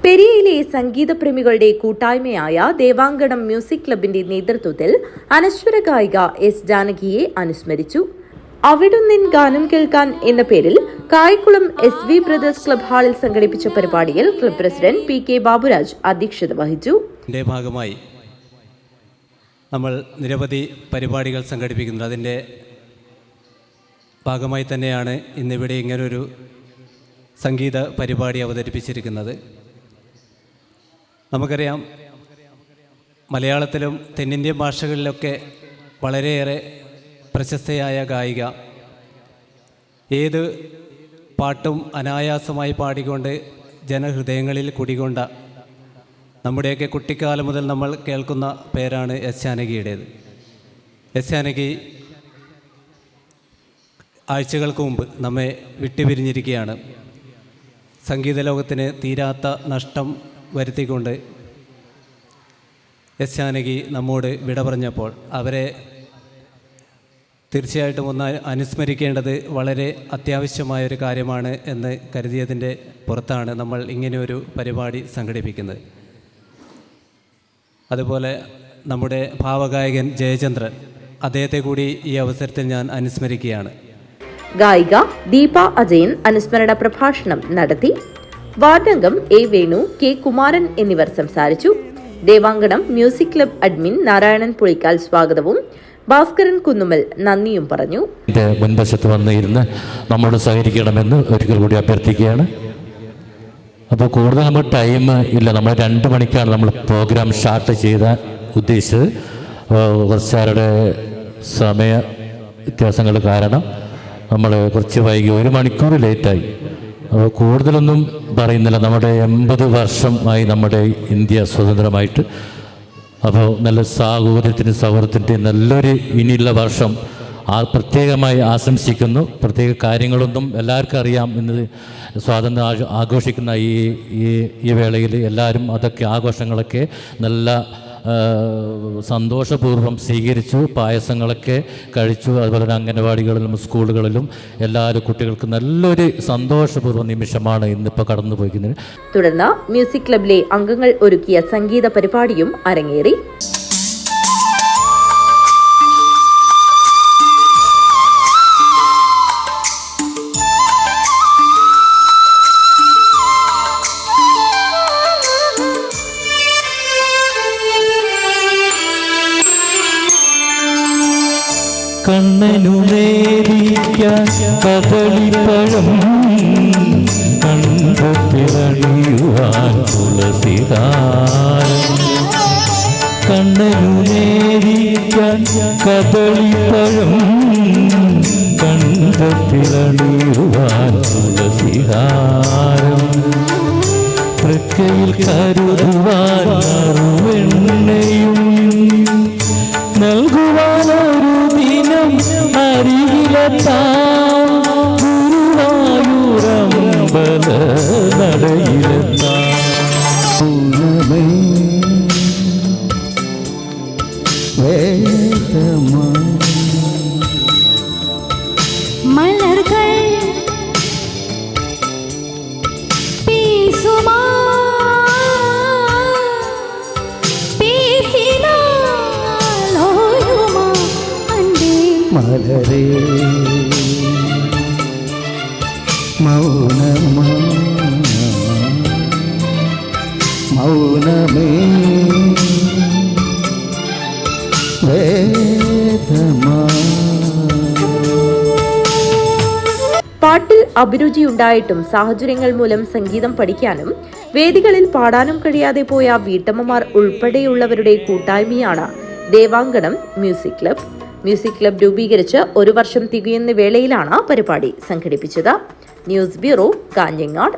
പെരിയയിലെ സംഗീതപ്രേമികളുടെ കൂട്ടായ്മയായ ദേവാങ്കണം മ്യൂസിക് ക്ലബിന്റെ നേതൃത്വത്തിൽ അനശ്വര ഗായിക എസ് ജാനകിയെ അനുസ്മരിച്ചു. അവിടുന്നിൻ ഗാനം കേൾക്കാൻ എന്ന പേരിൽ കായക്കുളം SV ബ്രദേഴ്സ് ക്ലബ് ഹാളിൽ സംഘടിപ്പിച്ച പരിപാടിയിൽ ക്ലബ് പ്രസിഡന്റ് PK ബാബുരാജ് അധ്യക്ഷത വഹിച്ചു. ഇതിന്റെ ഭാഗമായി നമ്മൾ നിരവധി പരിപാടികൾ സംഘടിപ്പിക്കുന്നത്. അതിൻ്റെ ഭാഗമായി തന്നെയാണ് ഇന്നിവിടെ ഇങ്ങനൊരു സംഗീത പരിപാടി അവതരിപ്പിച്ചിരിക്കുന്നത്. നമുക്കറിയാം, മലയാളത്തിലും തെന്നിന്ത്യൻ ഭാഷകളിലൊക്കെ വളരെയേറെ പ്രശസ്തയായ ഗായിക. ഏത് പാട്ടും അനായാസമായി പാടിക്കൊണ്ട് ജനഹൃദയങ്ങളിൽ കുടികൊണ്ട നമ്മുടെയൊക്കെ കുട്ടിക്കാലം മുതൽ നമ്മൾ കേൾക്കുന്ന പേരാണ് എസ് ജാനകിയുടേത്. എസ് ജാനകി ആഴ്ചകൾക്ക് മുമ്പ് നമ്മെ വിട്ടുപിരിഞ്ഞിരിക്കുകയാണ്. സംഗീത ലോകത്തിന് തീരാത്ത നഷ്ടം വരുത്തിക്കൊണ്ട് എസ് ജാനകി നമ്മോട് വിട പറഞ്ഞപ്പോൾ അവരെ തീർച്ചയായിട്ടും ഒന്ന് അനുസ്മരിക്കേണ്ടത് വളരെ അത്യാവശ്യമായൊരു കാര്യമാണ് എന്ന് കരുതിയതിൻ്റെ പുറത്താണ് നമ്മൾ ഇങ്ങനെയൊരു പരിപാടി സംഘടിപ്പിക്കുന്നത്. അതുപോലെ നമ്മുടെ ഭാവഗായകൻ ജയചന്ദ്രൻ, അദ്ദേഹത്തെ കൂടി ഈ അവസരത്തിൽ ഞാൻ അനുസ്മരിക്കുകയാണ്. ഗായിക ദീപ അജയൻ അനുസ്മരണ പ്രഭാഷണം നടത്തി. വാർഡംഗം A. വേണു, K. കുമാരൻ എന്നിവർ സംസാരിച്ചു. Devankanam music club admin Narayanan Pulikkal സ്വാഗതവും ഭാസ്കരൻ കുന്നുമൽ നന്ദിയും പറഞ്ഞു. മുൻവശത്ത് വന്നിരുന്ന് നമ്മോട് സഹകരിക്കണമെന്ന് ഒരിക്കൽ കൂടി അഭ്യർത്ഥിക്കുകയാണ്. അപ്പോൾ കൂടുതൽ നമ്മൾ ടൈം ഇല്ല. നമ്മൾ 2 മണിക്കാണ് നമ്മൾ പ്രോഗ്രാം സ്റ്റാർട്ട് ഉദ്ദേശിച്ചത്. കുറച്ചാരുടെ സമയ വ്യത്യാസങ്ങൾ കാരണം നമ്മൾ കുറച്ച് വൈകി 1 മണിക്കൂർ ലേറ്റായി. അപ്പോൾ കൂടുതലൊന്നും പറയുന്നില്ല. നമ്മുടെ 80 വർഷമായി നമ്മുടെ ഇന്ത്യ സ്വതന്ത്രമായിട്ട്. അപ്പോൾ നല്ല സാഹോദര്യത്തിൻ്റെ സൗഹൃദത്തിൻ്റെ നല്ലൊരു ഇനിയുള്ള വർഷം പ്രത്യേകമായി ആശംസിക്കുന്നു. പ്രത്യേക കാര്യങ്ങളൊന്നും എല്ലാവർക്കും അറിയാം. ഇന്ന് സ്വാതന്ത്ര്യം ആഘോഷിക്കുന്ന ഈ വേളയിൽ എല്ലാവരും അതൊക്കെ ആഘോഷങ്ങളൊക്കെ നല്ല സന്തോഷപൂർവ്വം സ്വീകരിച്ചു. പായസങ്ങളൊക്കെ കഴിച്ചു. അതുപോലെ തന്നെ അംഗനവാടികളിലും സ്കൂളുകളിലും എല്ലാവരും കുട്ടികൾക്ക് നല്ലൊരു സന്തോഷപൂർവ്വ നിമിഷമാണ് ഇന്നിപ്പോൾ കടന്നു പോയിരിക്കുന്നത്. തുടർന്ന് മ്യൂസിക് ക്ലബിലെ അംഗങ്ങൾ ഒരുക്കിയ സംഗീത പരിപാടിയും അരങ്ങേറി. കണ്ണനു നേരിക്കാൻ കദളിപ്പഴം കണ്ടത്തിളണിയുവാൻ തുളസിതാരം. കണ്ണനു നേരിക്കാൻ കദളിപ്പഴം കണ്ടത്തിളണിയുവാൻ തുളസിതാരം. തൃക്കയിൽ കരുതുവാൻ അറിവെണ്ണയും നൽകുവാനൊരു ദിനം അരികിലെത്താം. ഗുരുവായൂരമ്പല നടയിലെത്താം. മലർകൾ മലരേ മൗനമേ പാട്ടിൽ അഭിരുചിയുണ്ടായിട്ടും സാഹചര്യങ്ങൾ മൂലം സംഗീതം പഠിക്കാനും വേദികളിൽ പാടാനും കഴിയാതെ പോയ വീട്ടമ്മമാർ ഉൾപ്പെടെയുള്ളവരുടെ കൂട്ടായ്മയാണ് ദേവാങ്കണം മ്യൂസിക് ക്ലബ്. മ്യൂസിക് ക്ലബ് രൂപീകരിച്ച് 1 വർഷം തികയുന്ന വേളയിലാണ് പരിപാടി സംഘടിപ്പിച്ചത്. News bureau, Kanhangad.